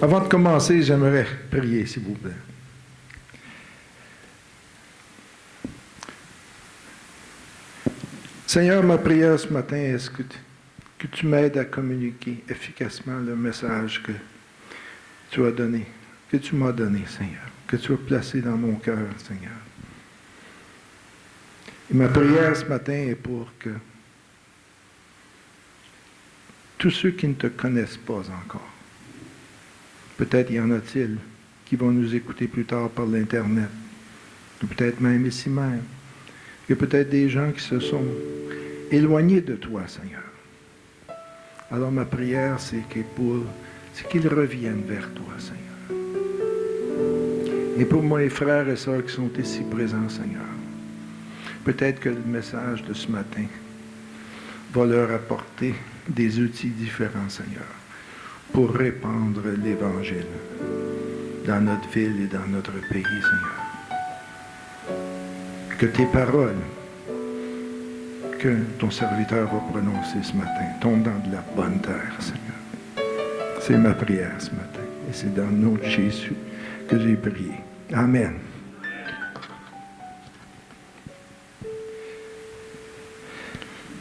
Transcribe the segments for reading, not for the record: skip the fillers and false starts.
Avant de commencer, j'aimerais prier, s'il vous plaît. Seigneur, ma prière ce matin est que tu m'aides à communiquer efficacement le message que tu as donné, que tu m'as donné, Seigneur, que tu as placé dans mon cœur, Seigneur. Et ma prière ce matin est pour que tous ceux qui ne te connaissent pas encore, peut-être y en a-t-il qui vont nous écouter plus tard par l'Internet, ou peut-être même ici même. Il y a peut-être des gens qui se sont éloignés de toi, Seigneur. Alors ma prière, c'est qu'ils reviennent vers toi, Seigneur. Et pour mes frères et sœurs qui sont ici présents, Seigneur, peut-être que le message de ce matin va leur apporter des outils différents, Seigneur, pour répandre l'Évangile dans notre ville et dans notre pays, Seigneur. Que tes paroles que ton serviteur va prononcer ce matin tombent dans de la bonne terre, Seigneur. C'est ma prière ce matin. Et c'est dans le nom de Jésus que j'ai prié. Amen.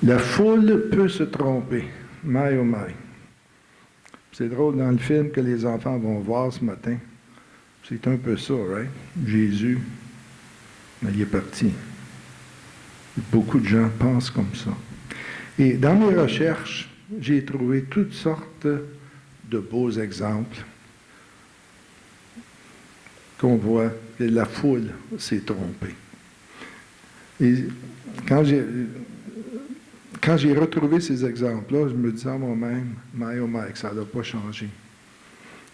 La foule peut se tromper. My oh my. C'est drôle dans le film que les enfants vont voir ce matin. C'est un peu ça, right? Jésus, il est parti. Beaucoup de gens pensent comme ça. Et dans mes recherches, j'ai trouvé toutes sortes de beaux exemples qu'on voit que la foule s'est trompée. Et quand j'ai retrouvé ces exemples-là, je me disais à moi-même, my oh my, que ça n'a pas changé.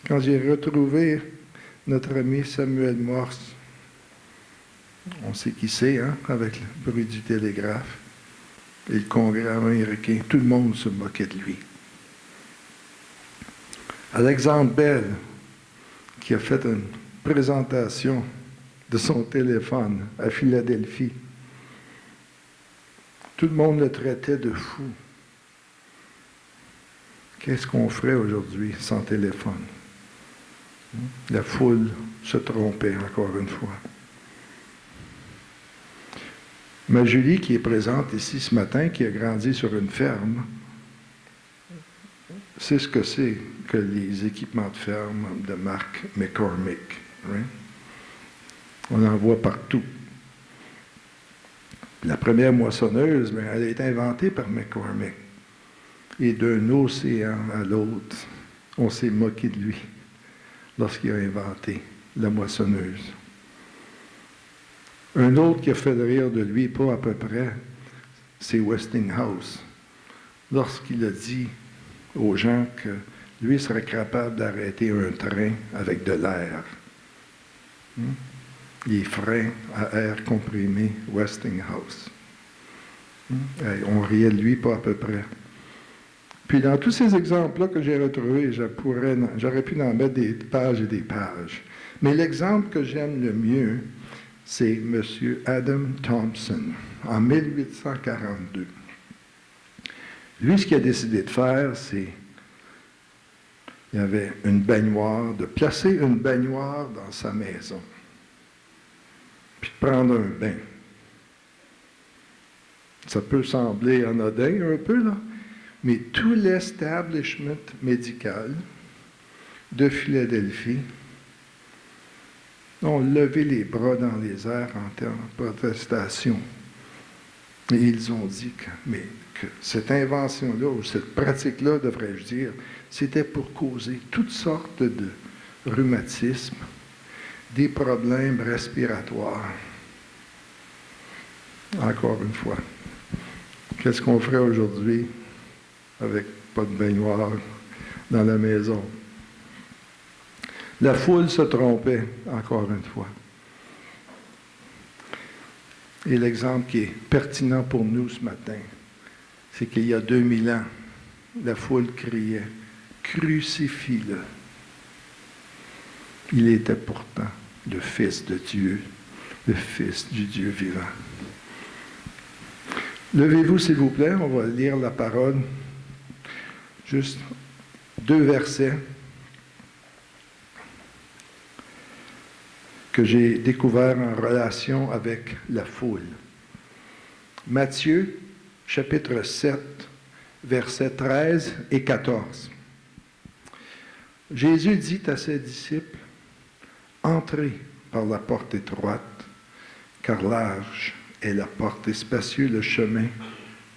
Quand j'ai retrouvé notre ami Samuel Morse, on sait qui c'est, hein, avec le bruit du télégraphe, et le Congrès américain, tout le monde se moquait de lui. Alexandre Bell, qui a fait une présentation de son téléphone à Philadelphie, tout le monde le traitait de fou. Qu'est-ce qu'on ferait aujourd'hui sans téléphone? La foule se trompait encore une fois. Ma Julie, qui est présente ici ce matin, qui a grandi sur une ferme, c'est ce que c'est que les équipements de ferme de marque McCormick. Right? On en voit partout. La première moissonneuse, bien, elle a été inventée par McCormick. Et d'un océan à l'autre, on s'est moqué de lui lorsqu'il a inventé la moissonneuse. Un autre qui a fait rire de lui, pas à peu près, c'est Westinghouse. Lorsqu'il a dit aux gens que lui serait capable d'arrêter un train avec de l'air. Les freins à air comprimé Westinghouse. On riait de lui, pas à peu près. Puis dans tous ces exemples-là que j'ai retrouvés, j'aurais pu en mettre des pages et des pages. Mais l'exemple que j'aime le mieux, c'est M. Adam Thompson, en 1842. Lui, ce qu'il a décidé de faire, c'est, il y avait une baignoire, de placer une baignoire dans sa maison, puis de prendre un bain. Ça peut sembler anodin un peu, là, mais tout l'establishment médical de Philadelphie ont levé les bras dans les airs en protestation. Et ils ont dit que cette invention-là, ou cette pratique-là, devrais-je dire, c'était pour causer toutes sortes de rhumatismes, des problèmes respiratoires. Encore une fois, qu'est-ce qu'on ferait aujourd'hui avec pas de baignoire dans la maison? La foule se trompait, encore une fois. Et l'exemple qui est pertinent pour nous ce matin, c'est qu'il y a 2000 ans, la foule criait « Crucifie-le ». Il était pourtant le Fils de Dieu, le Fils du Dieu vivant. Levez-vous, s'il vous plaît, on va lire la parole. Juste 2 versets. que j'ai découvert en relation avec la foule. Matthieu, chapitre 7, versets 13 et 14. Jésus dit à ses disciples, « Entrez par la porte étroite, car large est la porte et spacieux le chemin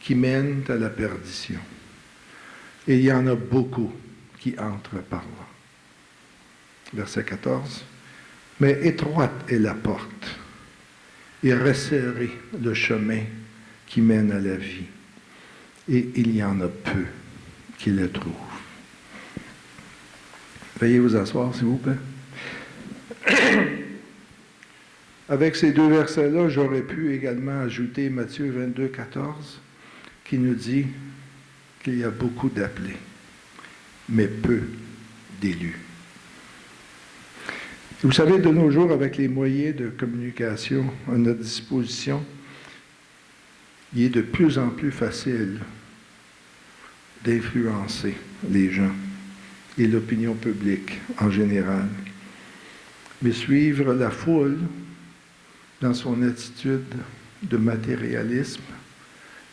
qui mène à la perdition. Et il y en a beaucoup qui entrent par là. » Verset 14. « Mais étroite est la porte, et resserré le chemin qui mène à la vie, et il y en a peu qui le trouvent. » Veuillez vous asseoir, s'il vous plaît. Avec ces deux versets-là, j'aurais pu également ajouter Matthieu 22, 14, qui nous dit qu'il y a beaucoup d'appelés, mais peu d'élus. Vous savez, de nos jours, avec les moyens de communication à notre disposition, il est de plus en plus facile d'influencer les gens et l'opinion publique en général. Mais suivre la foule dans son attitude de matérialisme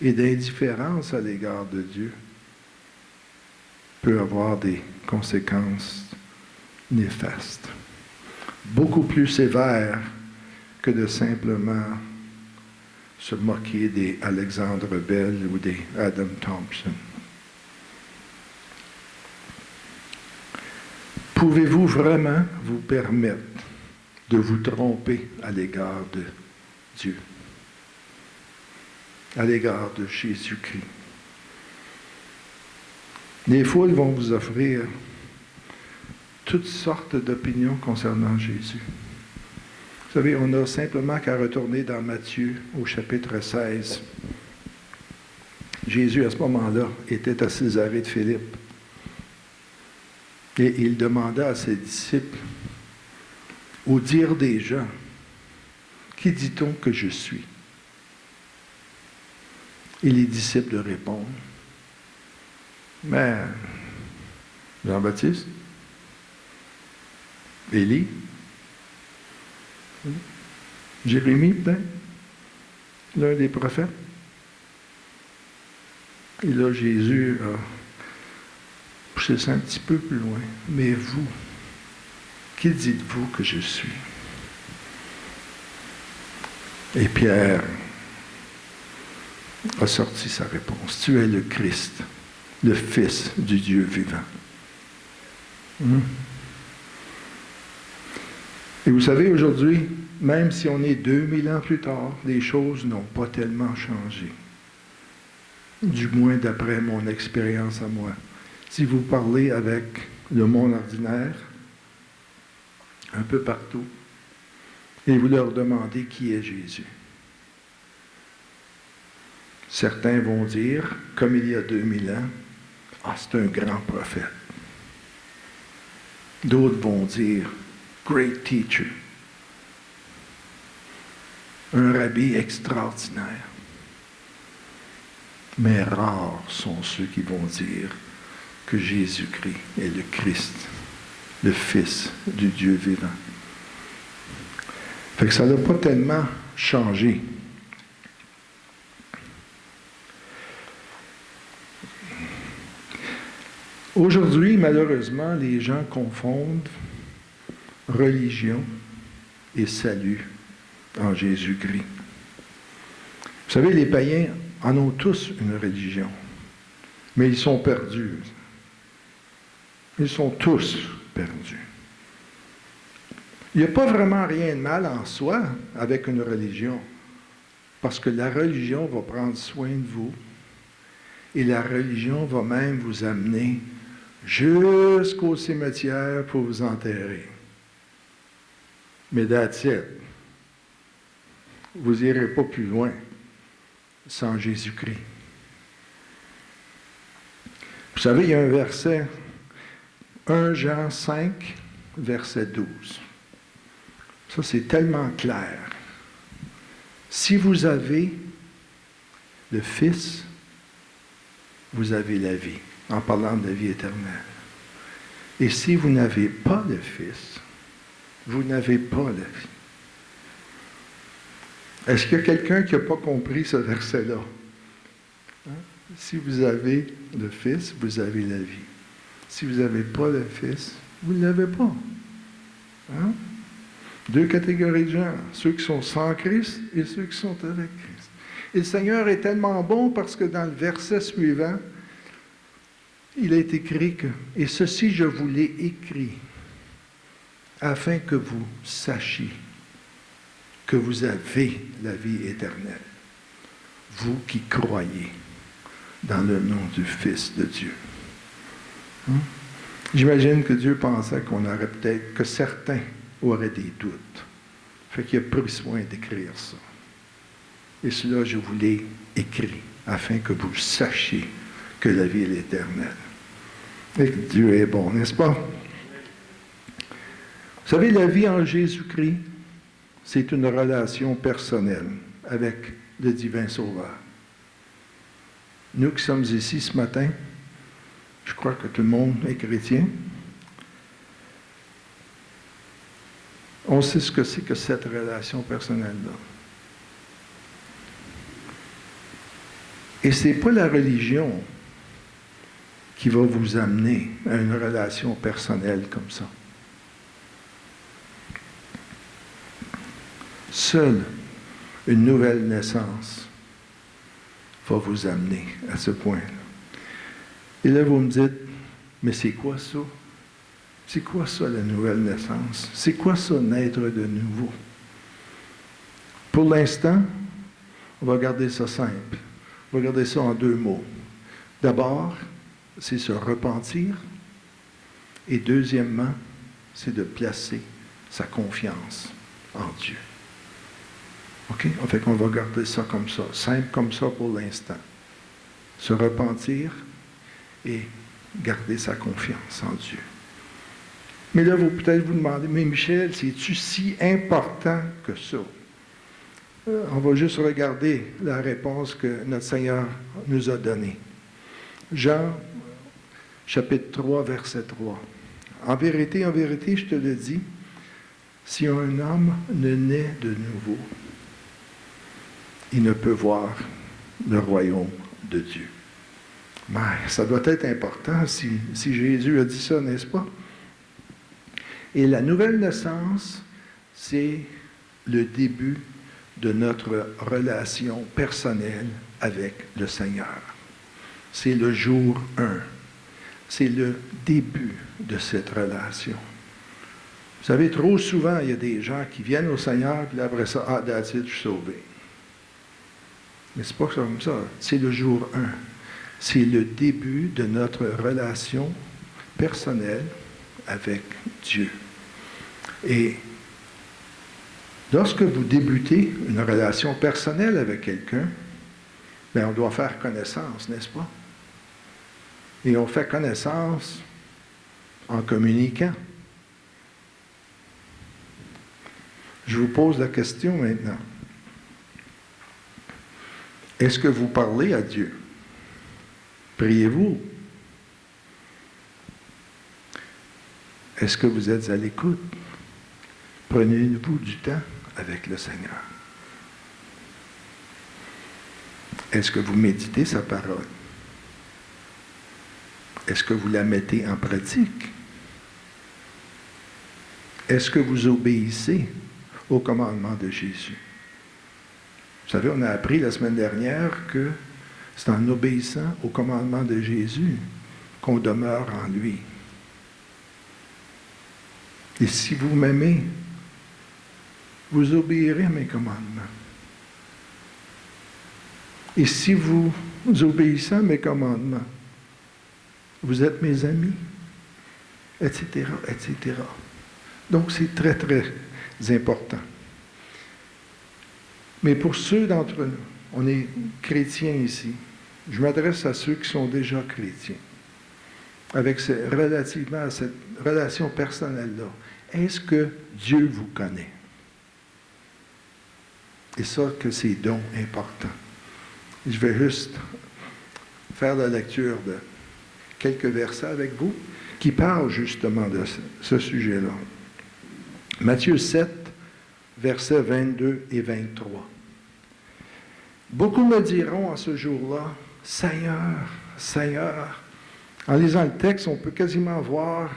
et d'indifférence à l'égard de Dieu peut avoir des conséquences néfastes, beaucoup plus sévères que de simplement se moquer des Alexandre Bell ou des Adam Thompson. Pouvez-vous vraiment vous permettre de vous tromper à l'égard de Dieu, à l'égard de Jésus-Christ? Les foules vont vous offrir toutes sortes d'opinions concernant Jésus. Vous savez, on n'a simplement qu'à retourner dans Matthieu au chapitre 16. Jésus, à ce moment-là, était à Césarée de Philippe. Et il demanda à ses disciples, au dire des gens, « Qui dit-on que je suis? » Et les disciples répondent, « Mais Jean-Baptiste, Élie, Jérémie peut-être, l'un des prophètes. » Et là, Jésus a poussé ça un petit peu plus loin. « Mais vous, qui dites-vous que je suis? » Et Pierre a sorti sa réponse. « Tu es le Christ, le Fils du Dieu vivant. » Et vous savez, aujourd'hui, même si on est 2000 ans plus tard, les choses n'ont pas tellement changé. Du moins d'après mon expérience à moi. Si vous parlez avec le monde ordinaire, un peu partout, et vous leur demandez qui est Jésus. Certains vont dire, comme il y a 2000 ans, « Ah, c'est un grand prophète. » D'autres vont dire, « Great teacher. » Un rabbi extraordinaire. Mais rares sont ceux qui vont dire que Jésus-Christ est le Christ, le Fils du Dieu vivant. Fait que ça n'a pas tellement changé. Aujourd'hui, malheureusement, les gens confondent religion et salut en Jésus-Christ. Vous savez, les païens en ont tous une religion, mais ils sont perdus. Ils sont tous perdus. Il n'y a pas vraiment rien de mal en soi avec une religion, parce que la religion va prendre soin de vous et la religion va même vous amener jusqu'au cimetière pour vous enterrer. Mais that's it. Vous n'irez pas plus loin sans Jésus-Christ. Vous savez, il y a un verset, 1 Jean 5, verset 12. Ça, c'est tellement clair. Si vous avez le Fils, vous avez la vie, en parlant de la vie éternelle. Et si vous n'avez pas le Fils, vous n'avez pas la vie. Est-ce qu'il y a quelqu'un qui n'a pas compris ce verset-là? Hein? Si vous avez le Fils, vous avez la vie. Si vous n'avez pas le Fils, vous ne l'avez pas. Hein? Deux catégories de gens, ceux qui sont sans Christ et ceux qui sont avec Christ. Et le Seigneur est tellement bon parce que dans le verset suivant, il est écrit que « Et ceci, je vous l'ai écrit, afin que vous sachiez que vous avez la vie éternelle, vous qui croyez dans le nom du Fils de Dieu. Hein? » J'imagine que Dieu pensait qu'on aurait peut-être, que certains auraient des doutes. Fait qu'il a pris soin d'écrire ça. Et cela, je vous l'ai écrit, afin que vous sachiez que la vie est éternelle. Et que Dieu est bon, n'est-ce pas? Vous savez, la vie en Jésus-Christ, c'est une relation personnelle avec le divin Sauveur. Nous qui sommes ici ce matin, je crois que tout le monde est chrétien. On sait ce que c'est que cette relation personnelle-là. Et ce n'est pas la religion qui va vous amener à une relation personnelle comme ça. Seule une nouvelle naissance va vous amener à ce point-là. Et là, vous me dites, mais c'est quoi ça? C'est quoi ça, la nouvelle naissance? C'est quoi ça, naître de nouveau? Pour l'instant, on va garder ça simple. On va garder ça en deux mots. D'abord, c'est se repentir. Et deuxièmement, c'est de placer sa confiance en Dieu. OK? Fait qu'on va garder ça comme ça, simple comme ça pour l'instant. Se repentir et garder sa confiance en Dieu. Mais là, vous peut-être vous demandez, mais Michel, c'est-tu si important que ça? On va juste regarder la réponse que notre Seigneur nous a donnée. Jean, chapitre 3, verset 3. En vérité, je te le dis, si un homme ne naît de nouveau, il ne peut voir le royaume de Dieu. Mais ça doit être important si Jésus a dit ça, n'est-ce pas? Et la nouvelle naissance, c'est le début de notre relation personnelle avec le Seigneur. C'est le jour 1. C'est le début de cette relation. Vous savez, trop souvent, il y a des gens qui viennent au Seigneur, puis après ça, ah, that's it, je suis sauvé. Mais c'est pas comme ça. C'est le jour 1. C'est le début de notre relation personnelle avec Dieu. Et lorsque vous débutez une relation personnelle avec quelqu'un, bien, on doit faire connaissance, n'est-ce pas? Et on fait connaissance en communiquant. Je vous pose la question maintenant. Est-ce que vous parlez à Dieu? Priez-vous? Est-ce que vous êtes à l'écoute? Prenez-vous du temps avec le Seigneur. Est-ce que vous méditez sa parole? Est-ce que vous la mettez en pratique? Est-ce que vous obéissez au commandement de Jésus? Vous savez, on a appris la semaine dernière que c'est en obéissant au commandement de Jésus qu'on demeure en lui. Et si vous m'aimez, vous obéirez à mes commandements. Et si vous obéissez à mes commandements, vous êtes mes amis, etc., etc. Donc, c'est très, très important. Mais pour ceux d'entre nous, on est chrétiens ici, je m'adresse à ceux qui sont déjà chrétiens, relativement à cette relation personnelle-là. Est-ce que Dieu vous connaît? Et ça, que c'est donc important. Je vais juste faire la lecture de quelques versets avec vous qui parlent justement de ce sujet-là. Matthieu 7, versets 22 et 23. Beaucoup me diront à ce jour-là, Seigneur, Seigneur. En lisant le texte, on peut quasiment voir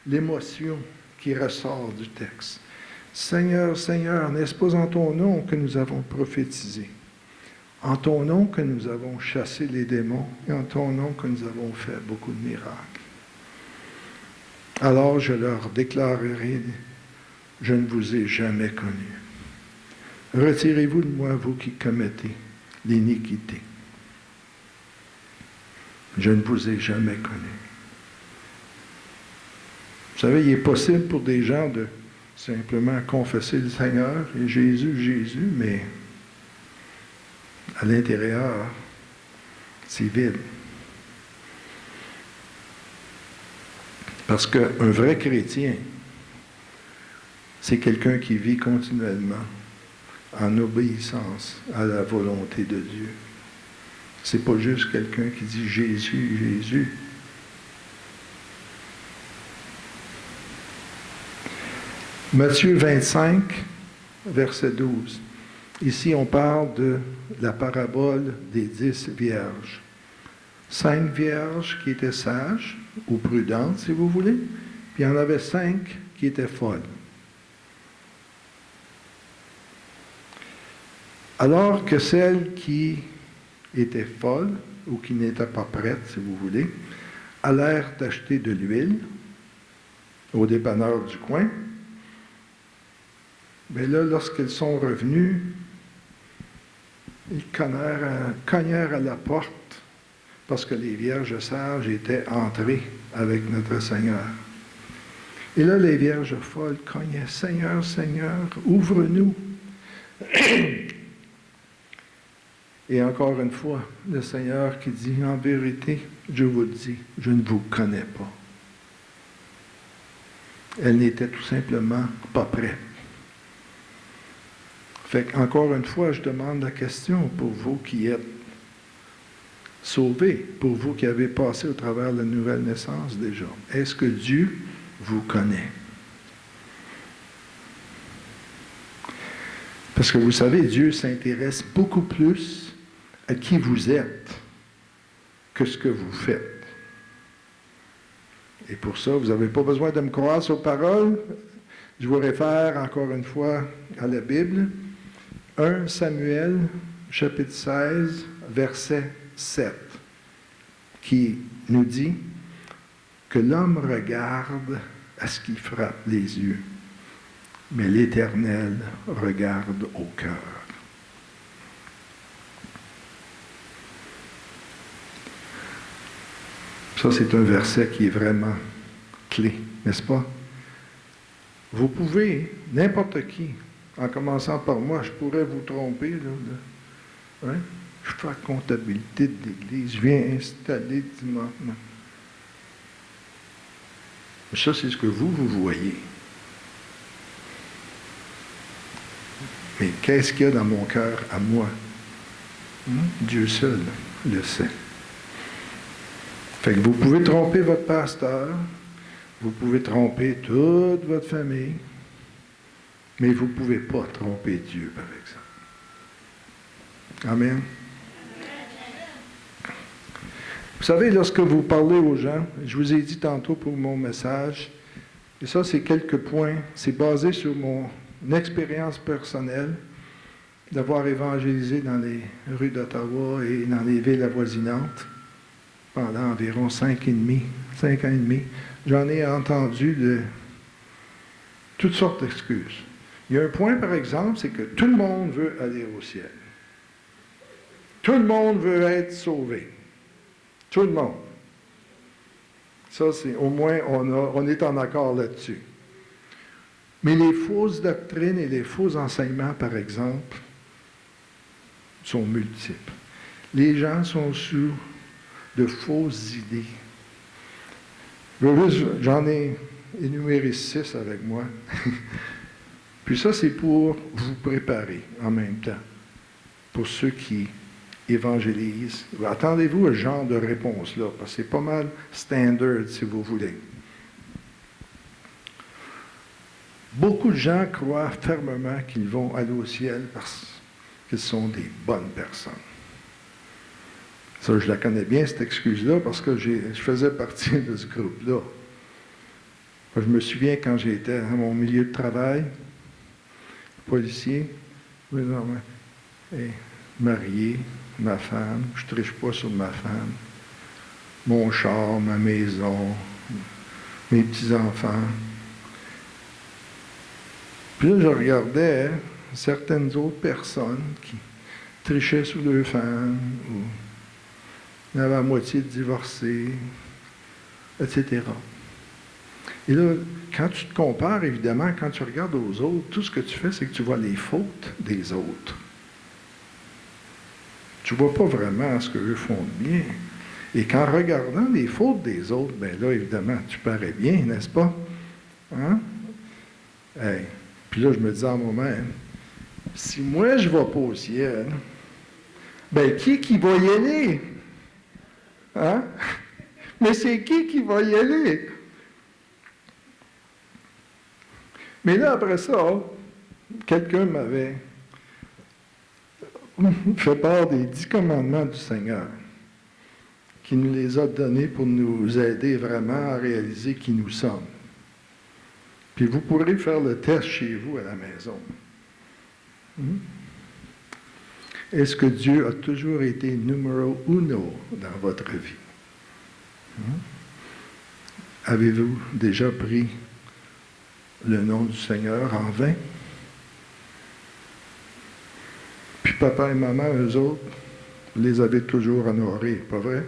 l'émotion qui ressort du texte. Seigneur, Seigneur, n'est-ce pas en ton nom que nous avons prophétisé? En ton nom que nous avons chassé les démons et en ton nom que nous avons fait beaucoup de miracles. Alors je leur déclarerai, je ne vous ai jamais connu. Retirez-vous de moi, vous qui commettez l'iniquité. Je ne vous ai jamais connu. Vous savez, il est possible pour des gens de simplement confesser le Seigneur et Jésus, Jésus, mais à l'intérieur, c'est vide. Parce qu'un vrai chrétien, c'est quelqu'un qui vit continuellement en obéissance à la volonté de Dieu. C'est pas juste quelqu'un qui dit Jésus, Jésus. Matthieu 25, verset 12. Ici, on parle de la parabole des 10 vierges. 5 vierges qui étaient sages, ou prudentes, si vous voulez, puis il y en avait 5 qui étaient folles. Alors que celles qui étaient folles, ou qui n'étaient pas prêtes, si vous voulez, allèrent acheter de l'huile au dépanneur du coin. Mais là, lorsqu'elles sont revenues, ils cognèrent à la porte parce que les vierges sages étaient entrées avec notre Seigneur. Et là, les vierges folles cognaient, « Seigneur, Seigneur, ouvre-nous! » Et encore une fois, le Seigneur qui dit, « En vérité, je vous le dis, je ne vous connais pas. » Elles n'étaient tout simplement pas prêtes. Fait qu'encore une fois, je demande la question pour vous qui êtes sauvés, pour vous qui avez passé au travers de la nouvelle naissance déjà. Est-ce que Dieu vous connaît? Parce que vous savez, Dieu s'intéresse beaucoup plus à qui vous êtes que ce que vous faites. Et pour ça, vous n'avez pas besoin de me croire sur parole. Je vous réfère encore une fois à la Bible. 1 Samuel, chapitre 16, verset 7, qui nous dit que l'homme regarde à ce qui frappe les yeux, mais l'Éternel regarde au cœur. Ça, c'est un verset qui est vraiment clé, n'est-ce pas? Vous pouvez, n'importe qui, en commençant par moi, je pourrais vous tromper. Là, hein? Je fais la comptabilité de l'Église, je viens installer dimanche. Ça, c'est ce que vous voyez. Mais qu'est-ce qu'il y a dans mon cœur à moi? Dieu seul le sait. Fait que vous pouvez tromper votre pasteur, vous pouvez tromper toute votre famille, mais vous ne pouvez pas tromper Dieu avec ça. Amen. Vous savez, lorsque vous parlez aux gens, je vous ai dit tantôt pour mon message, et ça c'est quelques points, c'est basé sur mon expérience personnelle d'avoir évangélisé dans les rues d'Ottawa et dans les villes avoisinantes pendant environ 5 ans et demi. J'en ai entendu de toutes sortes d'excuses. Il y a un point, par exemple, c'est que tout le monde veut aller au ciel. Tout le monde veut être sauvé. Tout le monde. Ça, c'est au moins, on est en accord là-dessus. Mais les fausses doctrines et les faux enseignements, par exemple, sont multiples. Les gens sont sous de fausses idées. J'en ai énuméré 6 avec moi. Puis ça, c'est pour vous préparer en même temps. Pour ceux qui évangélisent. Attendez-vous à ce genre de réponse-là, parce que c'est pas mal standard, si vous voulez. Beaucoup de gens croient fermement qu'ils vont aller au ciel qu'ils sont des bonnes personnes. Ça, je la connais bien, cette excuse-là, parce que je faisais partie de ce groupe-là. Je me souviens quand j'étais à mon milieu de travail, policier, et marié, ma femme, je ne triche pas sur ma femme, mon char, ma maison, mes petits-enfants. Puis là, je regardais certaines autres personnes qui trichaient sur leurs femmes, ou avaient à moitié divorcés, etc. Et là, quand tu te compares, évidemment, quand tu regardes aux autres, tout ce que tu fais, c'est que tu vois les fautes des autres. Tu ne vois pas vraiment ce qu'eux font de bien. Et qu'en regardant les fautes des autres, bien là, évidemment, tu parais bien, n'est-ce pas? Hein? Hey. Puis là, je me disais à moi-même, si moi, je ne vais pas au ciel, bien, qui va y aller? Hein? Mais c'est qui va y aller? Mais là, après ça, quelqu'un m'avait fait part des 10 commandements du Seigneur, qui nous les a donnés pour nous aider vraiment à réaliser qui nous sommes. Puis vous pourrez faire le test chez vous à la maison. Est-ce que Dieu a toujours été numéro uno dans votre vie? Avez-vous déjà pris le nom du Seigneur en vain? Puis papa et maman, eux autres, vous les avez toujours honorés, pas vrai?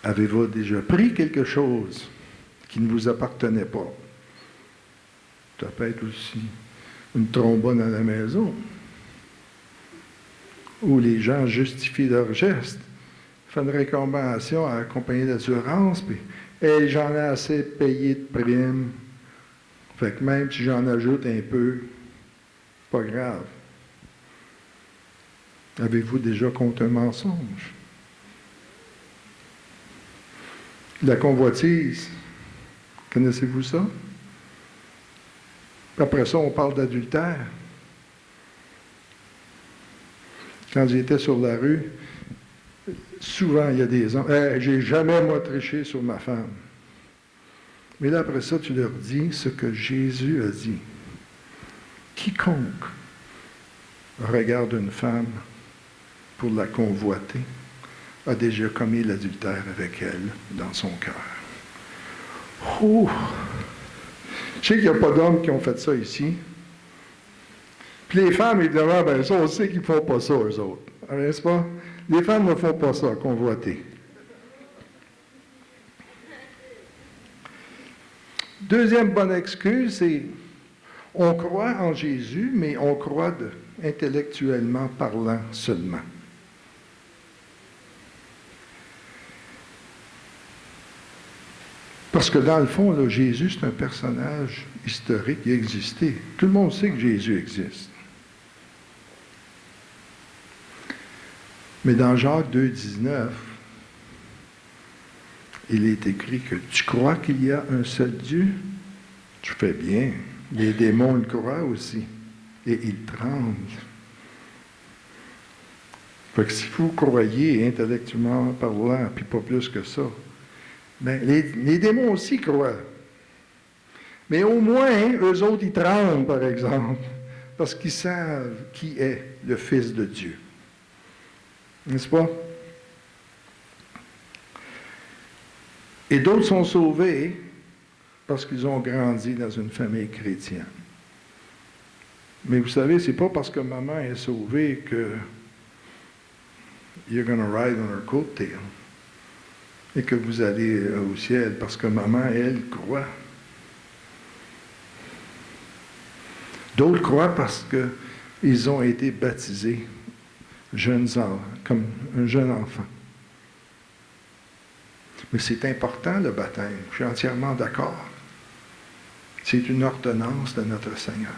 Avez-vous déjà pris quelque chose qui ne vous appartenait pas? Ça peut être aussi une trombone à la maison, où les gens justifient leurs gestes, font une réclamation à la compagnie d'assurance, puis hey, j'en ai assez payé de primes. Fait que même si j'en ajoute un peu, pas grave. Avez-vous déjà compté un mensonge? La convoitise, connaissez-vous ça? Après ça, on parle d'adultère. Quand j'étais sur la rue, souvent, il y a des hommes, hey, j'ai jamais, moi, triché sur ma femme. Mais là, après ça, tu leur dis ce que Jésus a dit. Quiconque regarde une femme pour la convoiter a déjà commis l'adultère avec elle dans son cœur. Oh! Je sais qu'il n'y a pas d'hommes qui ont fait ça ici. Puis les femmes, évidemment, bien ça, on sait qu'ils ne font pas ça, eux autres. N'est-ce pas? Les femmes ne font pas ça, convoiter. Deuxième bonne excuse, c'est on croit en Jésus, mais on croit intellectuellement parlant seulement. Parce que dans le fond, là, Jésus, c'est un personnage historique, il a existé. Tout le monde sait que Jésus existe. Mais dans Jacques 2,19, il est écrit que tu crois qu'il y a un seul Dieu? Tu fais bien. Les démons le croient aussi. Et ils tremblent. Fait que si vous croyez intellectuellement parlant, puis pas plus que ça, bien, les démons aussi croient. Mais au moins, eux autres, ils tremblent, par exemple, parce qu'ils savent qui est le Fils de Dieu. N'est-ce pas? Et d'autres sont sauvés parce qu'ils ont grandi dans une famille chrétienne. Mais vous savez, c'est pas parce que maman est sauvée que you're going to ride on her coattail et que vous allez au ciel, parce que maman, elle, croit. D'autres croient parce qu'ils ont été baptisés comme un jeune enfant. Mais c'est important, le baptême. Je suis entièrement d'accord. C'est une ordonnance de notre Seigneur.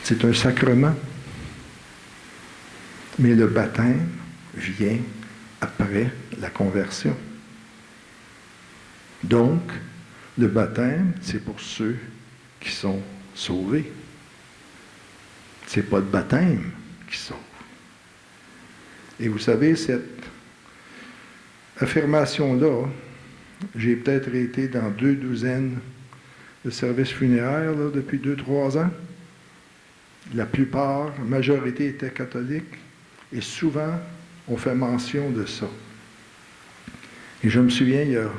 C'est un sacrement. Mais le baptême vient après la conversion. Donc, le baptême, c'est pour ceux qui sont sauvés. Ce n'est pas le baptême qui sauve. Et vous savez, cette affirmation-là, j'ai peut-être été dans 2 douzaines de services funéraires là, depuis 2-3 ans. La plupart, la majorité étaient catholiques et souvent, on fait mention de ça. Et je me souviens, il y a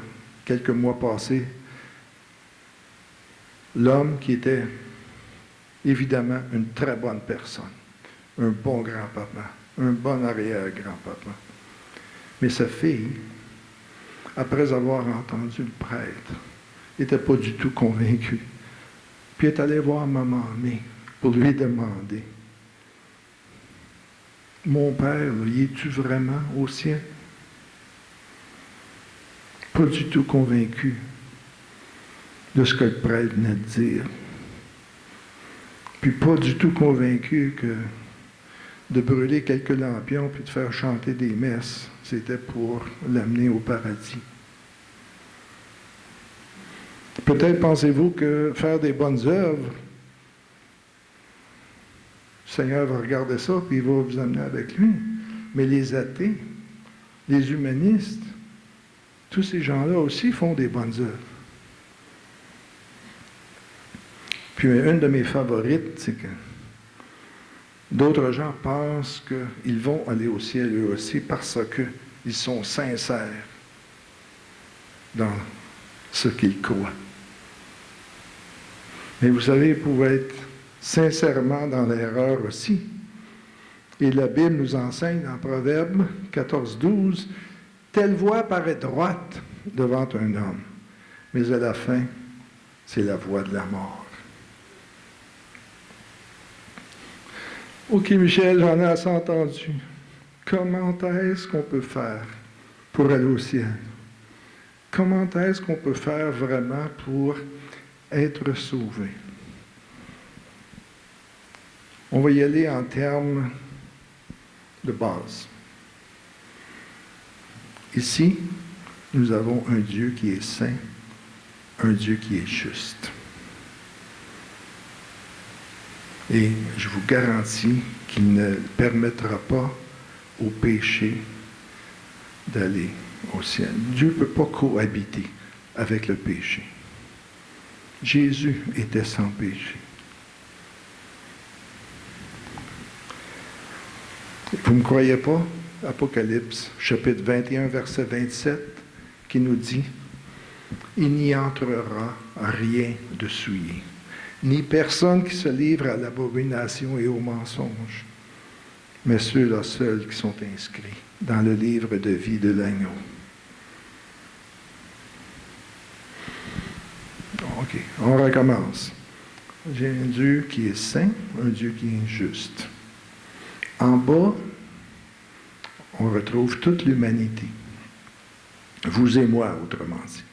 quelques mois passés, l'homme qui était évidemment une très bonne personne, un bon grand-papa, un bon arrière-grand-papa. Mais sa fille, après avoir entendu le prêtre, n'était pas du tout convaincue. Puis elle est allée voir maman Mé pour lui demander, « Mon père, y es-tu vraiment au ciel? » Pas du tout convaincu de ce que le prêtre venait de dire. Puis pas du tout convaincu que de brûler quelques lampions puis de faire chanter des messes, c'était pour l'amener au paradis. Peut-être pensez-vous que faire des bonnes œuvres, le Seigneur va regarder ça puis il va vous amener avec lui. Mais les athées, les humanistes, tous ces gens-là aussi font des bonnes œuvres. Puis une de mes favorites, c'est que d'autres gens pensent qu'ils vont aller au ciel eux aussi parce qu'ils sont sincères dans ce qu'ils croient. Mais vous savez, vous pouvez être sincèrement dans l'erreur aussi. Et la Bible nous enseigne dans Proverbe 14-12, « Telle voie paraît droite devant un homme, mais à la fin, c'est la voie de la mort. » OK, Michel, j'en ai assez entendu. Comment est-ce qu'on peut faire pour aller au ciel? Comment est-ce qu'on peut faire vraiment pour être sauvé? On va y aller en termes de base. Ici, nous avons un Dieu qui est saint, un Dieu qui est juste. Et je vous garantis qu'il ne permettra pas au péché d'aller au ciel. Dieu ne peut pas cohabiter avec le péché. Jésus était sans péché. Vous ne me croyez pas? Apocalypse, chapitre 21, verset 27, qui nous dit « Il n'y entrera rien de souillé, ni personne qui se livre à l'abomination et au mensonge, mais ceux-là seuls qui sont inscrits dans le livre de vie de l'agneau. » OK, on recommence. J'ai un Dieu qui est saint, un Dieu qui est juste. En bas, on retrouve toute l'humanité. Vous et moi, autrement dit.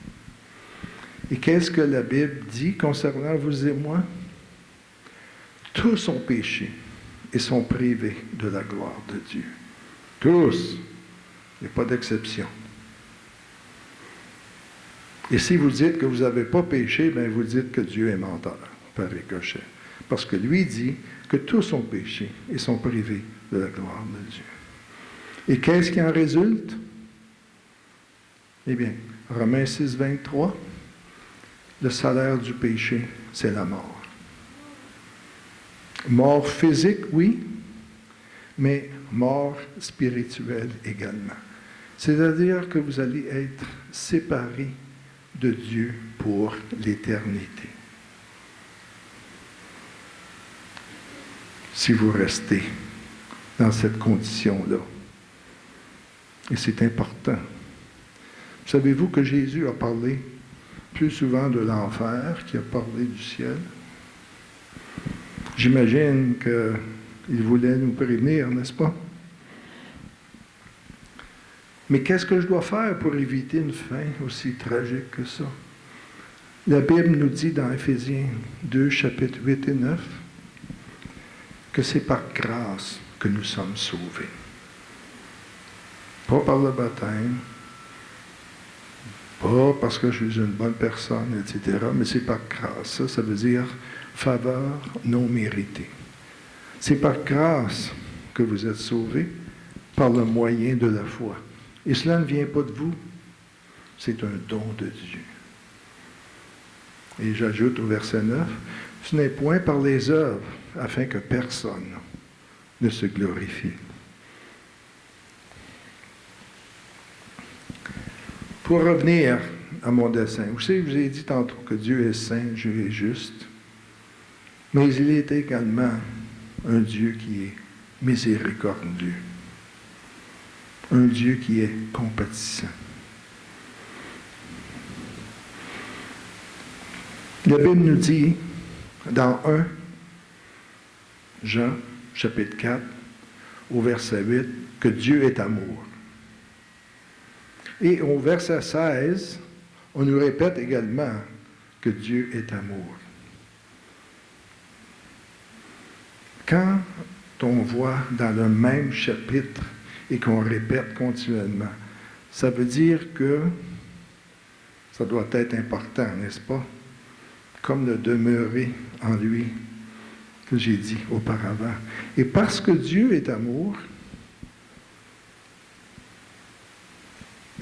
Et qu'est-ce que la Bible dit concernant vous et moi? Tous ont péché et sont privés de la gloire de Dieu. Tous. Il n'y a pas d'exception. Et si vous dites que vous n'avez pas péché, bien vous dites que Dieu est menteur, par ricochet. Parce que lui dit que tous ont péché et sont privés de la gloire de Dieu. Et qu'est-ce qui en résulte? Eh bien, Romains 6, 23, le salaire du péché, c'est la mort. Mort physique, oui, mais mort spirituelle également. C'est-à-dire que vous allez être séparés de Dieu pour l'éternité. Si vous restez dans cette condition-là. Et c'est important. Savez-vous que Jésus a parlé plus souvent de l'enfer qu'il a parlé du ciel? J'imagine qu'il voulait nous prévenir, n'est-ce pas? Mais qu'est-ce que je dois faire pour éviter une fin aussi tragique que ça? La Bible nous dit dans Éphésiens 2, chapitres 8 et 9, que c'est par grâce que nous sommes sauvés. Pas par le baptême, pas parce que je suis une bonne personne, etc. Mais c'est par grâce. Ça veut dire faveur non méritée. C'est par grâce que vous êtes sauvés par le moyen de la foi. Et cela ne vient pas de vous. C'est un don de Dieu. Et j'ajoute au verset 9, ce n'est point par les œuvres, afin que personne ne se glorifie. Pour revenir à mon dessein, vous savez, je vous ai dit tantôt que Dieu est saint, Dieu est juste, mais il est également un Dieu qui est miséricordieux, un Dieu qui est compatissant. La Bible nous dit, dans 1 Jean, chapitre 4, au verset 8, que Dieu est amour. Et au verset 16, on nous répète également que Dieu est amour. Quand on voit dans le même chapitre et qu'on répète continuellement, ça veut dire que ça doit être important, n'est-ce pas? Comme le demeurer en lui, que j'ai dit auparavant. Et parce que Dieu est amour,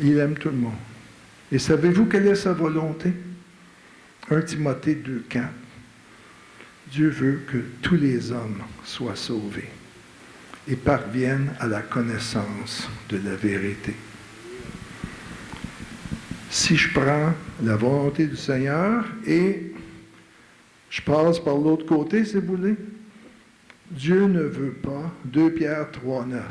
il aime tout le monde. Et savez-vous quelle est sa volonté? 1 Timothée 2,4. Dieu veut que tous les hommes soient sauvés et parviennent à la connaissance de la vérité. Si je prends la volonté du Seigneur et je passe par l'autre côté, si vous voulez, Dieu ne veut pas, 2 Pierre 3, 9,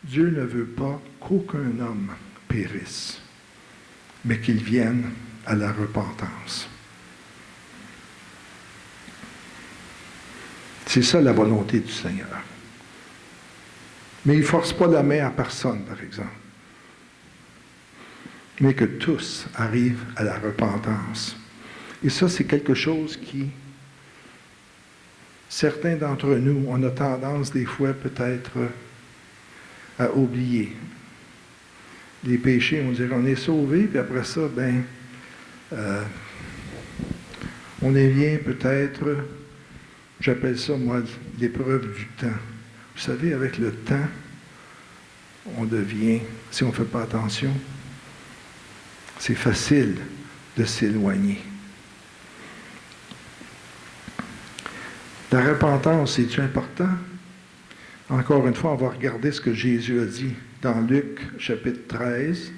Dieu ne veut pas qu'aucun homme périsse, mais qu'il vienne à la repentance. C'est ça la volonté du Seigneur. Mais il ne force pas la main à personne, par exemple. Mais que tous arrivent à la repentance. Et ça, c'est quelque chose qui, certains d'entre nous, on a tendance des fois peut-être à oublier. Les péchés, on dirait on est sauvé, puis après ça, on devient peut-être, j'appelle ça, moi, l'épreuve du temps. Vous savez, avec le temps, on devient, si on ne fait pas attention, c'est facile de s'éloigner. La repentance, c'est-tu important? Encore une fois, on va regarder ce que Jésus a dit dans Luc, chapitre 13,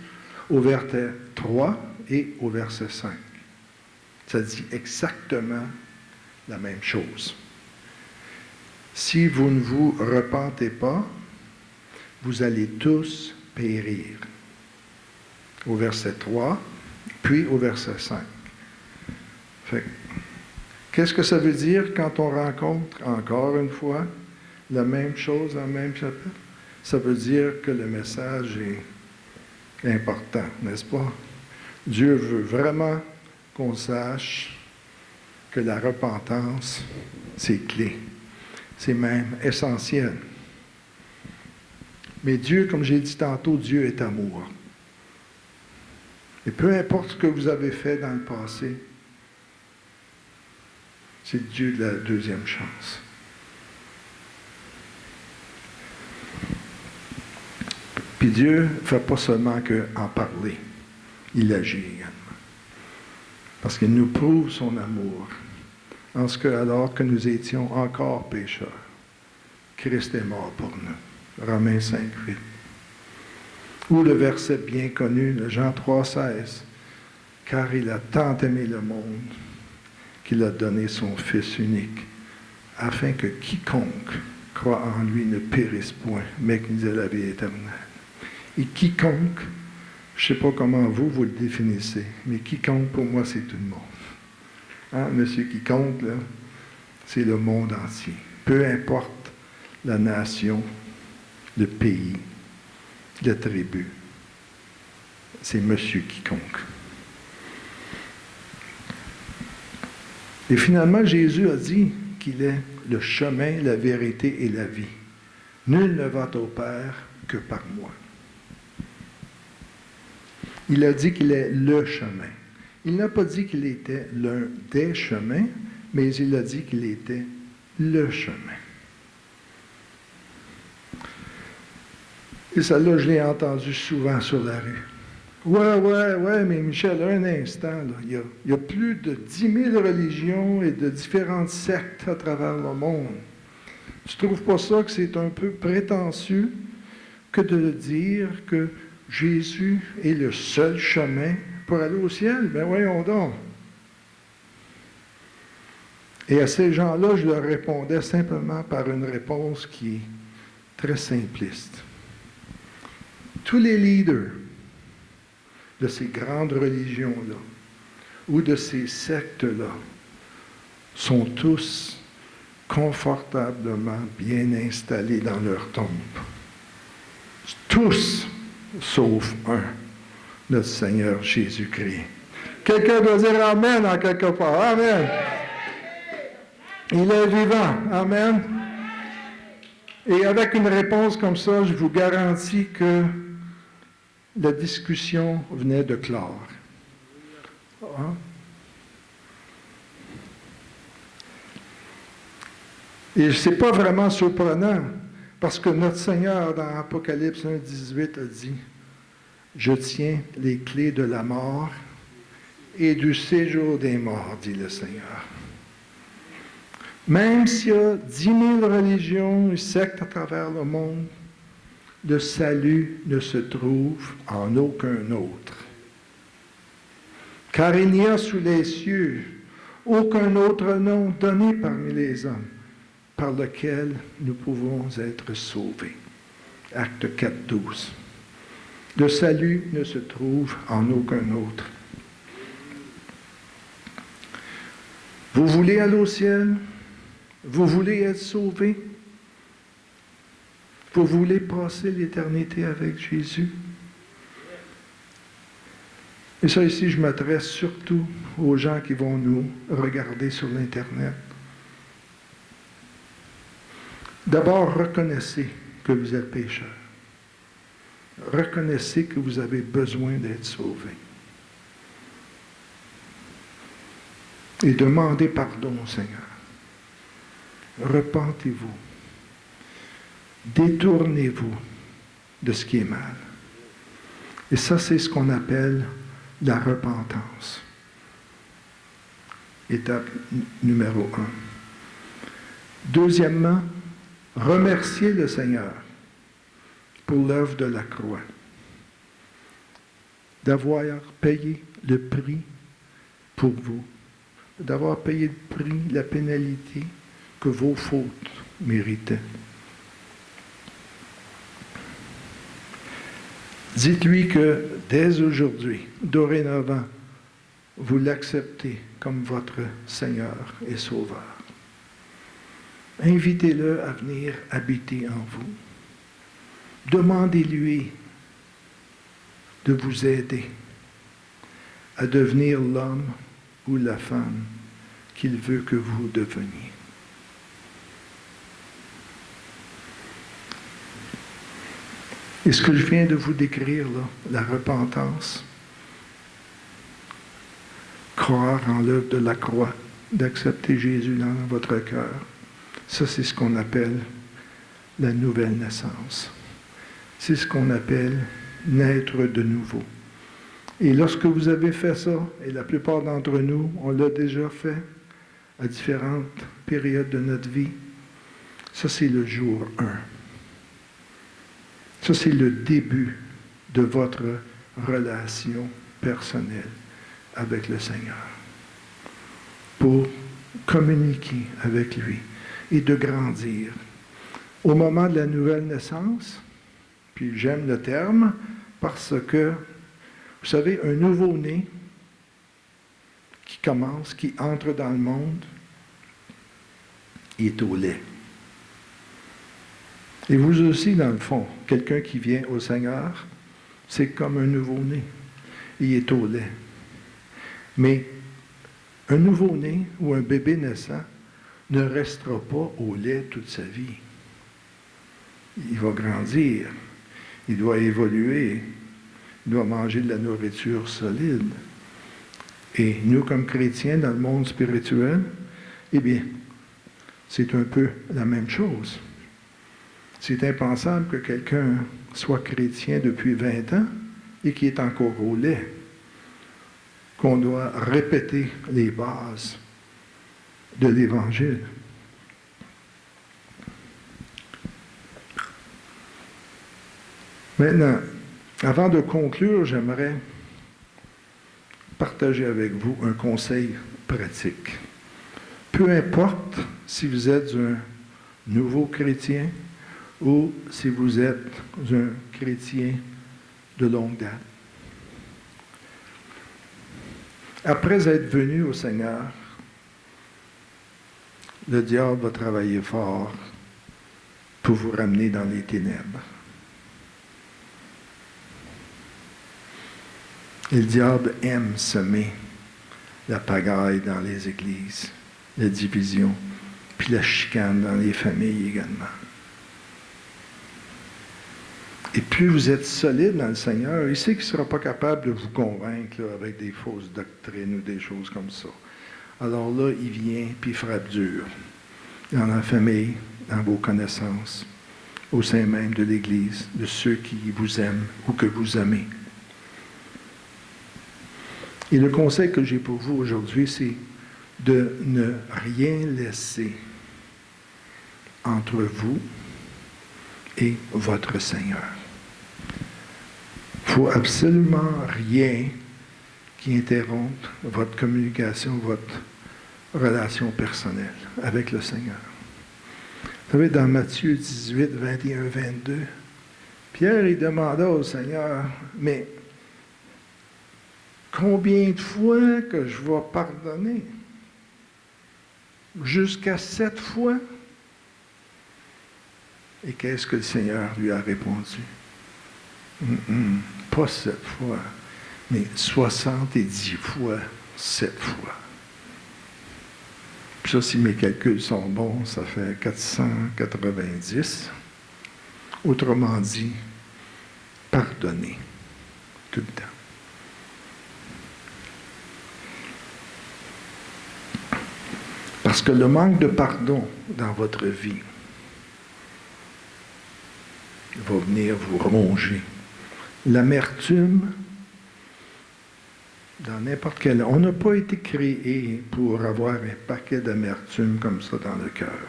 au verset 3 et au verset 5. Ça dit exactement la même chose. Si vous ne vous repentez pas, vous allez tous périr. Au verset 3, puis au verset 5. Qu'est-ce que ça veut dire quand on rencontre, encore une fois, la même chose dans le même chapitre? Ça veut dire que le message est important, n'est-ce pas? Dieu veut vraiment qu'on sache que la repentance, c'est clé. C'est même essentiel. Mais Dieu, comme j'ai dit tantôt, Dieu est amour. Et peu importe ce que vous avez fait dans le passé, c'est Dieu de la deuxième chance. Puis Dieu ne fait pas seulement qu'en parler, il agit également. Parce qu'il nous prouve son amour. En ce que, alors que nous étions encore pécheurs, Christ est mort pour nous. Romains 5, 8. Ou le verset bien connu, le Jean 3, 16. Car il a tant aimé le monde qu'il a donné son Fils unique, afin que quiconque croit en lui ne périsse point, mais qu'il ait la vie éternelle. Et quiconque, je ne sais pas comment vous le définissez, mais quiconque, pour moi, c'est tout le monde. Hein, monsieur quiconque, là, c'est le monde entier. Peu importe la nation, le pays, la tribu, c'est monsieur quiconque. Et finalement, Jésus a dit qu'il est le chemin, la vérité et la vie. Nul ne va au Père que par moi. Il a dit qu'il est le chemin. Il n'a pas dit qu'il était l'un des chemins, mais il a dit qu'il était le chemin. Et ça, là, je l'ai entendu souvent sur la rue. Ouais, mais Michel, un instant, là, il y a plus de 10 000 religions et de différentes sectes à travers le monde. Tu ne trouves pas ça que c'est un peu prétentieux que de dire que Jésus est le seul chemin pour aller au ciel? Ben voyons donc. Et à ces gens-là, je leur répondais simplement par une réponse qui est très simpliste. Tous les leaders de ces grandes religions-là ou de ces sectes-là sont tous confortablement bien installés dans leur tombe. Tous, sauf un, notre Seigneur Jésus-Christ. Quelqu'un doit dire Amen en quelque part. Amen. Il est vivant. Amen. Et avec une réponse comme ça, je vous garantis que la discussion venait de clore. Hein? Et ce n'est pas vraiment surprenant, parce que notre Seigneur, dans Apocalypse 1,18, a dit « Je tiens les clés de la mort et du séjour des morts, dit le Seigneur. » Même s'il y a 10 000 religions et sectes à travers le monde, le salut ne se trouve en aucun autre. Car il n'y a sous les cieux aucun autre nom donné parmi les hommes par lequel nous pouvons être sauvés. Acte 4, 12. Le salut ne se trouve en aucun autre. Vous voulez aller au ciel? Vous voulez être sauvé? Vous voulez passer l'éternité avec Jésus? Et ça ici, je m'adresse surtout aux gens qui vont nous regarder sur l'Internet. D'abord, reconnaissez que vous êtes pécheur. Reconnaissez que vous avez besoin d'être sauvé. Et demandez pardon au Seigneur. Repentez-vous. Détournez-vous de ce qui est mal. Et ça, c'est ce qu'on appelle la repentance. Étape numéro 1. Deuxièmement, remerciez le Seigneur pour l'œuvre de la croix, d'avoir payé le prix pour vous, d'avoir payé le prix, la pénalité que vos fautes méritaient. Dites-lui que dès aujourd'hui, dorénavant, vous l'acceptez comme votre Seigneur et Sauveur. Invitez-le à venir habiter en vous. Demandez-lui de vous aider à devenir l'homme ou la femme qu'il veut que vous deveniez. Et ce que je viens de vous décrire, là, la repentance, croire en l'œuvre de la croix, d'accepter Jésus dans votre cœur, ça c'est ce qu'on appelle la nouvelle naissance. C'est ce qu'on appelle naître de nouveau. Et lorsque vous avez fait ça, et la plupart d'entre nous, on l'a déjà fait à différentes périodes de notre vie, ça c'est le jour 1. Ça, c'est le début de votre relation personnelle avec le Seigneur. Pour communiquer avec lui et de grandir. Au moment de la nouvelle naissance, puis j'aime le terme, parce que, vous savez, un nouveau-né qui commence, qui entre dans le monde, il est au lait. Et vous aussi, dans le fond, quelqu'un qui vient au Seigneur, c'est comme un nouveau-né. Il est au lait. Mais un nouveau-né ou un bébé naissant ne restera pas au lait toute sa vie. Il va grandir. Il doit évoluer. Il doit manger de la nourriture solide. Et nous, comme chrétiens, dans le monde spirituel, eh bien, c'est un peu la même chose. C'est impensable que quelqu'un soit chrétien depuis 20 ans et qui est encore au lait, qu'on doit répéter les bases de l'Évangile. Maintenant, avant de conclure, j'aimerais partager avec vous un conseil pratique. Peu importe si vous êtes un nouveau chrétien ou si vous êtes un chrétien de longue date. Après être venu au Seigneur, le diable va travailler fort pour vous ramener dans les ténèbres. Et le diable aime semer la pagaille dans les églises, la division, puis la chicane dans les familles également. Et plus vous êtes solide dans le Seigneur, il sait qu'il ne sera pas capable de vous convaincre là, avec des fausses doctrines ou des choses comme ça. Alors là, il vient puis il frappe dur dans la famille, dans vos connaissances, au sein même de l'Église, de ceux qui vous aiment ou que vous aimez. Et le conseil que j'ai pour vous aujourd'hui, c'est de ne rien laisser entre vous et votre Seigneur. Il ne faut absolument rien qui interrompe votre communication, votre relation personnelle avec le Seigneur. Vous savez, dans Matthieu 18, 21, 22, Pierre, il demanda au Seigneur, mais combien de fois que je vais pardonner? Jusqu'à 7 fois? Et qu'est-ce que le Seigneur lui a répondu? Pas 7 fois, mais 70 fois 7 fois. Puis ça, si mes calculs sont bons, ça fait 490. Autrement dit, pardonner tout le temps. Parce que le manque de pardon dans votre vie va venir vous ronger. L'amertume, dans n'importe quel... On n'a pas été créé pour avoir un paquet d'amertume comme ça dans le cœur.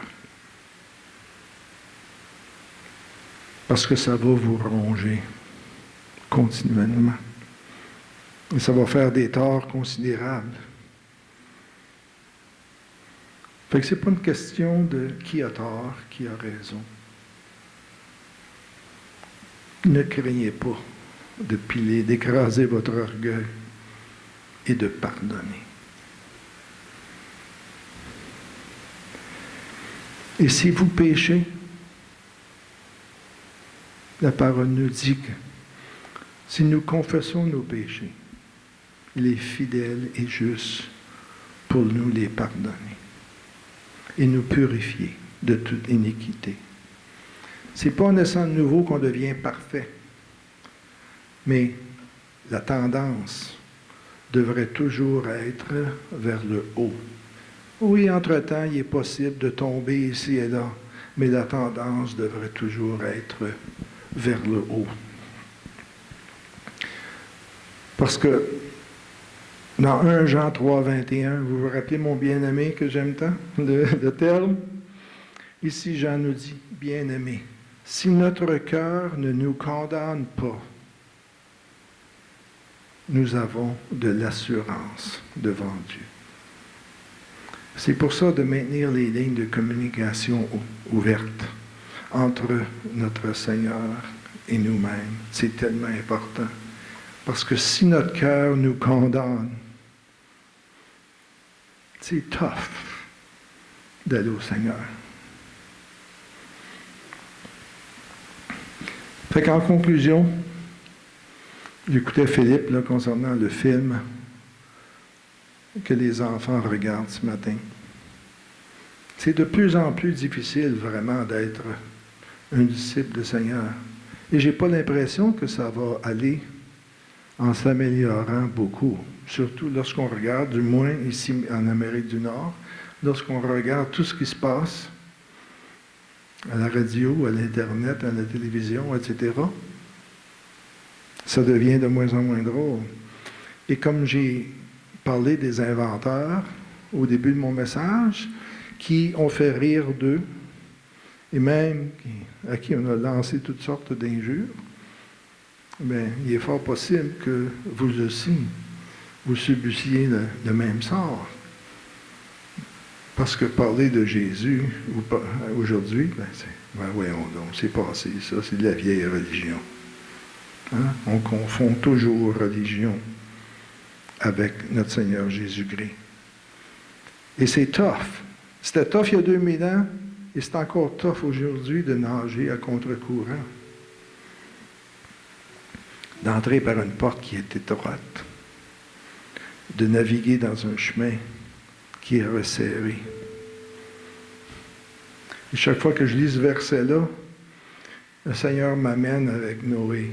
Parce que ça va vous ronger continuellement. Et ça va faire des torts considérables. Fait que ce n'est pas une question de qui a tort, qui a raison. Ne craignez pas de piler, d'écraser votre orgueil et de pardonner. Et si vous péchez, la parole nous dit que si nous confessons nos péchés, il est fidèle et juste pour nous les pardonner et nous purifier de toute iniquité. Ce n'est pas en naissant de nouveau qu'on devient parfait, mais la tendance devrait toujours être vers le haut. Oui, entre-temps, il est possible de tomber ici et là, mais la tendance devrait toujours être vers le haut. Parce que dans 1 Jean 3, 21, vous vous rappelez mon bien-aimé que j'aime tant, le terme? Ici, Jean nous dit, bien-aimé, si notre cœur ne nous condamne pas, nous avons de l'assurance devant Dieu. C'est pour ça de maintenir les lignes de communication ouvertes entre notre Seigneur et nous-mêmes. C'est tellement important. Parce que si notre cœur nous condamne, c'est tough d'aller au Seigneur. Fait qu'en conclusion, j'écoutais Philippe là, concernant le film que les enfants regardent ce matin. C'est de plus en plus difficile vraiment d'être un disciple du Seigneur. Et je n'ai pas l'impression que ça va aller en s'améliorant beaucoup. Surtout lorsqu'on regarde, du moins ici en Amérique du Nord, lorsqu'on regarde tout ce qui se passe à la radio, à l'Internet, à la télévision, etc., ça devient de moins en moins drôle. Et comme j'ai parlé des inventeurs au début de mon message, qui ont fait rire d'eux, et même à qui on a lancé toutes sortes d'injures, bien, il est fort possible que vous aussi, vous subissiez le même sort. Parce que parler de Jésus aujourd'hui, voyons donc, c'est passé, ça, c'est de la vieille religion. Hein? On confond toujours religion avec notre Seigneur Jésus-Christ. Et c'est tough. C'était tough il y a 2000 ans, et c'est encore tough aujourd'hui de nager à contre-courant. D'entrer par une porte qui est étroite, de naviguer dans un chemin qui est resserré. Et chaque fois que je lis ce verset-là, le Seigneur m'amène avec Noé.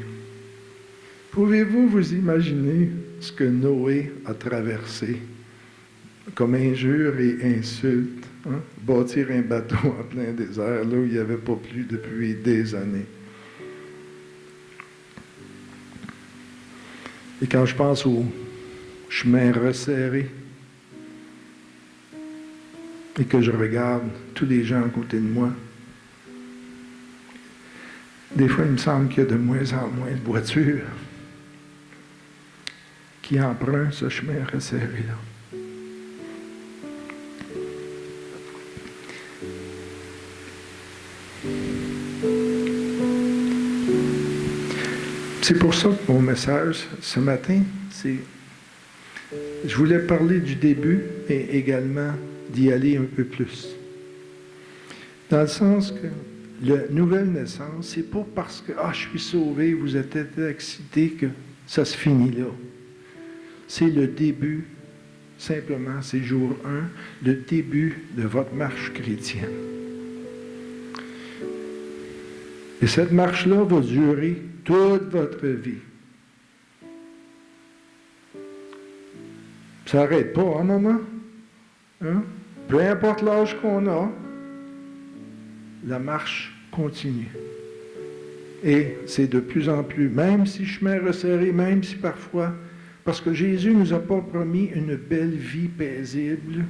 Pouvez-vous vous imaginer ce que Noé a traversé comme injure et insulte? Hein? Bâtir un bateau en plein désert, là où il n'y avait pas plu depuis des années. Et quand je pense au chemin resserré et que je regarde tous les gens à côté de moi, des fois, il me semble qu'il y a de moins en moins de voitures qui empruntent ce chemin resserré-là. C'est pour ça que mon message ce matin, je voulais parler du début et également d'y aller un peu plus. Dans le sens que la nouvelle naissance, c'est pas parce que je suis sauvé, vous êtes excité que ça se finit là. C'est le début, simplement, c'est jour 1, le début de votre marche chrétienne. Et cette marche-là va durer toute votre vie. Ça n'arrête pas, hein, maman? Hein? Peu importe l'âge qu'on a, la marche continue. Et c'est de plus en plus, même si chemin resserré, même si parfois, parce que Jésus ne nous a pas promis une belle vie paisible,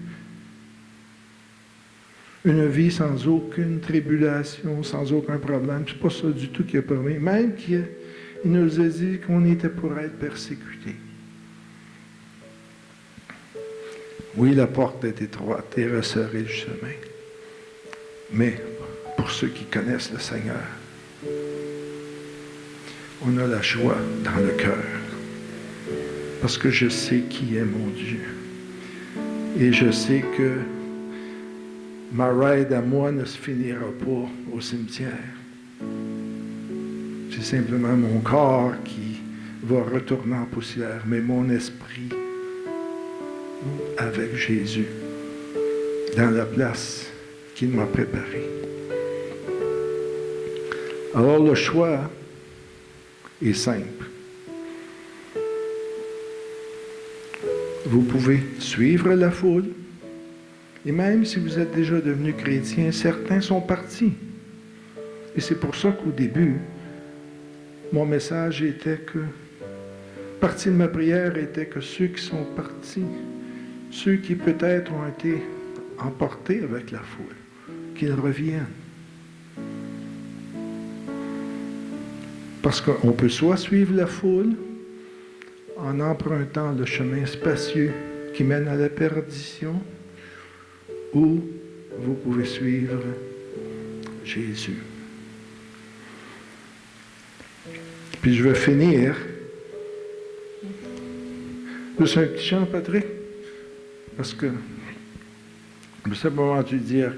une vie sans aucune tribulation, sans aucun problème. C'est pas ça du tout qu'il a promis. Même qu'il nous a dit qu'on était pour être persécutés. Oui, la porte est étroite et resserré le chemin. Mais pour ceux qui connaissent le Seigneur, on a la joie dans le cœur. Parce que je sais qui est mon Dieu. Et je sais que ma ride à moi ne se finira pas au cimetière. C'est simplement mon corps qui va retourner en poussière, mais mon esprit avec Jésus dans la place qu'il m'a préparée. Alors le choix est simple. Vous pouvez suivre la foule, et même si vous êtes déjà devenu chrétien, certains sont partis. Et c'est pour ça qu'au début, mon message était que, partie de ma prière était que ceux qui sont partis, ceux qui peut-être ont été emportés avec la foule, qu'ils reviennent. Parce qu'on peut soit suivre la foule en empruntant le chemin spacieux qui mène à la perdition, ou vous pouvez suivre Jésus. Puis je vais finir. Juste un petit chant, Patrick, parce que je sais pas tu dire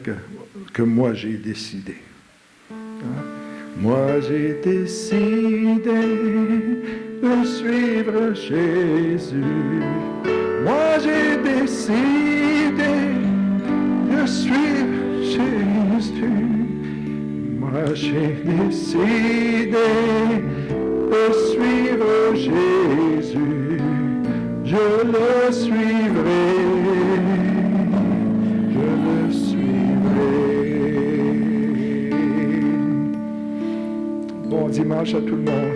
que moi j'ai décidé. Hein? Moi j'ai décidé de suivre Jésus. Moi j'ai décidé de suivre Jésus. Moi j'ai décidé de suivre Jésus. dimanche à tout le monde.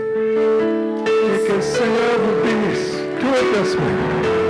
Et que le Seigneur vous bénisse toute la semaine.